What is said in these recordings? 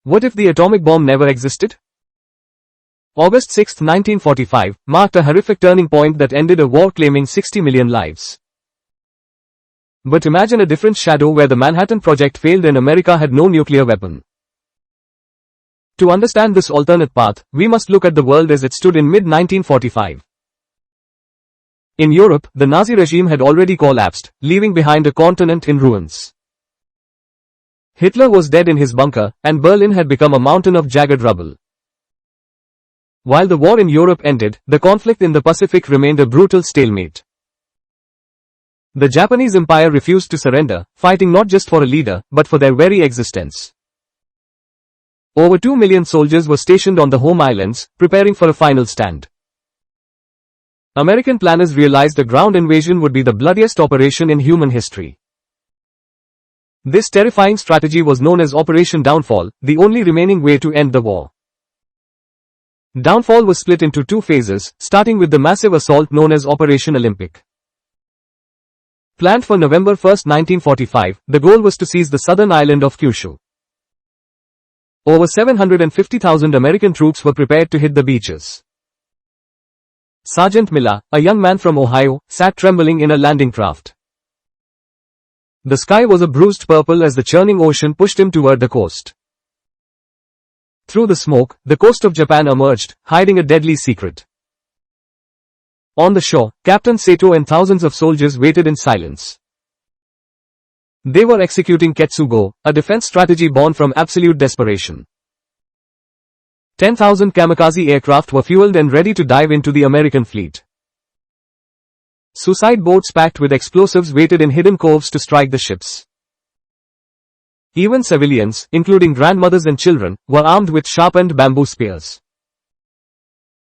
What if the atomic bomb never existed? August 6, 1945, marked a horrific turning point that ended a war claiming 60 million lives. But imagine a different shadow where the Manhattan Project failed and America had no nuclear weapon. To understand this alternate path, we must look at the world as it stood in mid-1945. In Europe, the Nazi regime had already collapsed, leaving behind a continent in ruins. Hitler was dead in his bunker, and Berlin had become a mountain of jagged rubble. While the war in Europe ended, the conflict in the Pacific remained a brutal stalemate. The Japanese Empire refused to surrender, fighting not just for a leader, but for their very existence. Over 2 million soldiers were stationed on the home islands, preparing for a final stand. American planners realized a ground invasion would be the bloodiest operation in human history. This terrifying strategy was known as Operation Downfall, the only remaining way to end the war. Downfall was split into two phases, starting with the massive assault known as Operation Olympic. Planned for November 1, 1945, the goal was to seize the southern island of Kyushu. Over 750,000 American troops were prepared to hit the beaches. Sergeant Miller, a young man from Ohio, sat trembling in a landing craft. The sky was a bruised purple as the churning ocean pushed him toward the coast. Through the smoke, the coast of Japan emerged, hiding a deadly secret. On the shore, Captain Sato and thousands of soldiers waited in silence. They were executing Ketsu-Go, a defense strategy born from absolute desperation. 10,000 kamikaze aircraft were fueled and ready to dive into the American fleet. Suicide boats packed with explosives waited in hidden coves to strike the ships. Even civilians, including grandmothers and children, were armed with sharpened bamboo spears.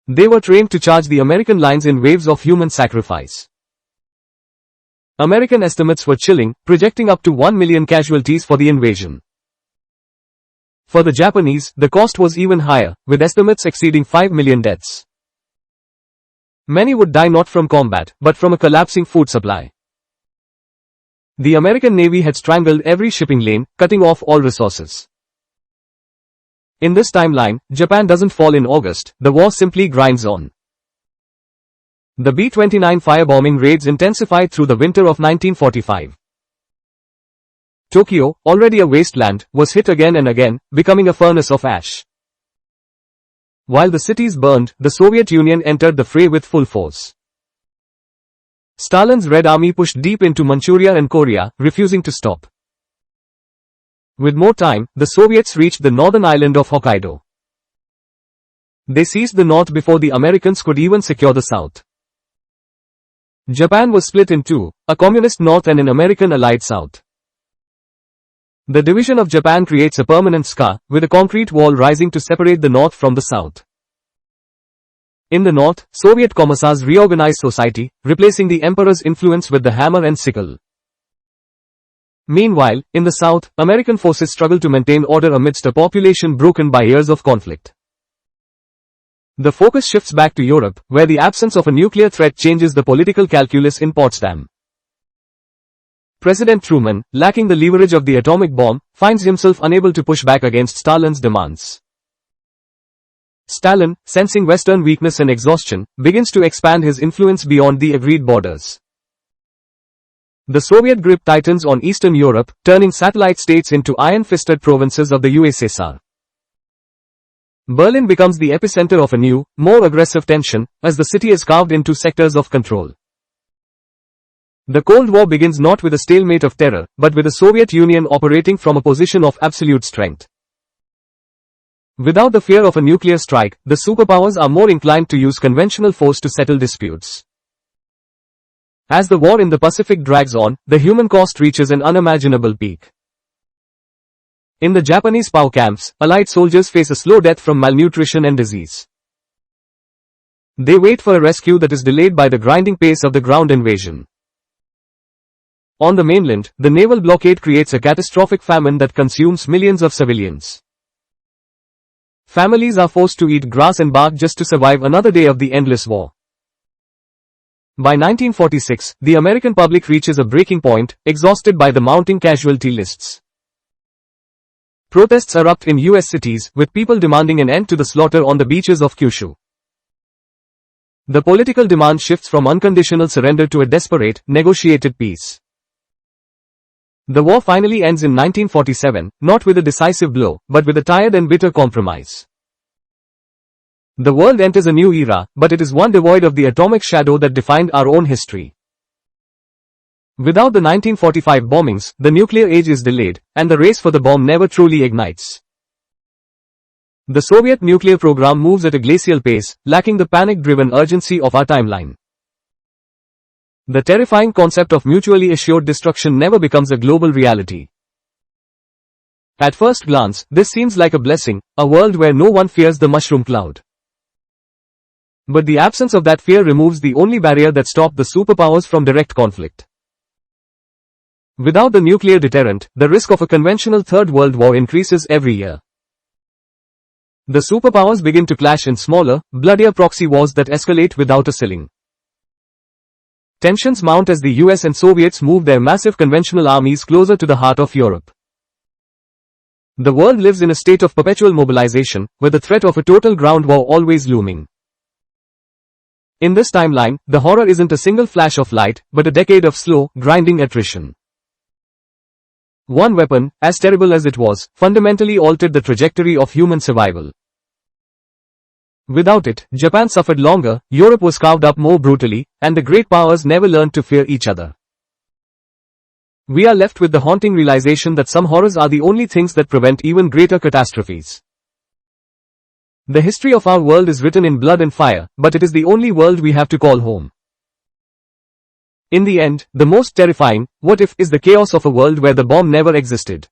They were trained to charge the American lines in waves of human sacrifice. American estimates were chilling, projecting up to 1 million casualties for the invasion. For the Japanese, the cost was even higher, with estimates exceeding 5 million deaths. Many would die not from combat, but from a collapsing food supply. The American Navy had strangled every shipping lane, cutting off all resources. In this timeline, Japan doesn't fall in August, the war simply grinds on. The B-29 firebombing raids intensified through the winter of 1945. Tokyo, already a wasteland, was hit again and again, becoming a furnace of ash. While the cities burned, the Soviet Union entered the fray with full force. Stalin's Red Army pushed deep into Manchuria and Korea, refusing to stop. With more time, the Soviets reached the northern island of Hokkaido. They seized the north before the Americans could even secure the south. Japan was split in two, a communist north and an American allied south. The division of Japan creates a permanent scar, with a concrete wall rising to separate the north from the south. In the north, Soviet commissars reorganized society, replacing the emperor's influence with the hammer and sickle. Meanwhile, in the south, American forces struggled to maintain order amidst a population broken by years of conflict. The focus shifts back to Europe, where the absence of a nuclear threat changes the political calculus in Potsdam. President Truman, lacking the leverage of the atomic bomb, finds himself unable to push back against Stalin's demands. Stalin, sensing Western weakness and exhaustion, begins to expand his influence beyond the agreed borders. The Soviet grip tightens on Eastern Europe, turning satellite states into iron-fisted provinces of the USSR. Berlin becomes the epicenter of a new, more aggressive tension, as the city is carved into sectors of control. The Cold War begins not with a stalemate of terror, but with the Soviet Union operating from a position of absolute strength. Without the fear of a nuclear strike, the superpowers are more inclined to use conventional force to settle disputes. As the war in the Pacific drags on, the human cost reaches an unimaginable peak. In the Japanese POW camps, Allied soldiers face a slow death from malnutrition and disease. They wait for a rescue that is delayed by the grinding pace of the ground invasion. On the mainland, the naval blockade creates a catastrophic famine that consumes millions of civilians. Families are forced to eat grass and bark just to survive another day of the endless war. By 1946, the American public reaches a breaking point, exhausted by the mounting casualty lists. Protests erupt in US cities, with people demanding an end to the slaughter on the beaches of Kyushu. The political demand shifts from unconditional surrender to a desperate, negotiated peace. The war finally ends in 1947, not with a decisive blow, but with a tired and bitter compromise. The world enters a new era, but it is one devoid of the atomic shadow that defined our own history. Without the 1945 bombings, the nuclear age is delayed, and the race for the bomb never truly ignites. The Soviet nuclear program moves at a glacial pace, lacking the panic-driven urgency of our timeline. The terrifying concept of mutually assured destruction never becomes a global reality. At first glance, this seems like a blessing, a world where no one fears the mushroom cloud. But the absence of that fear removes the only barrier that stopped the superpowers from direct conflict. Without the nuclear deterrent, the risk of a conventional Third World War increases every year. The superpowers begin to clash in smaller, bloodier proxy wars that escalate without a ceiling. Tensions mount as the US and Soviets move their massive conventional armies closer to the heart of Europe. The world lives in a state of perpetual mobilization, with the threat of a total ground war always looming. In this timeline, the horror isn't a single flash of light, but a decade of slow, grinding attrition. One weapon, as terrible as it was, fundamentally altered the trajectory of human survival. Without it, Japan suffered longer, Europe was carved up more brutally, and the great powers never learned to fear each other. We are left with the haunting realization that some horrors are the only things that prevent even greater catastrophes. The history of our world is written in blood and fire, but it is the only world we have to call home. In the end, the most terrifying, what if, is the chaos of a world where the bomb never existed.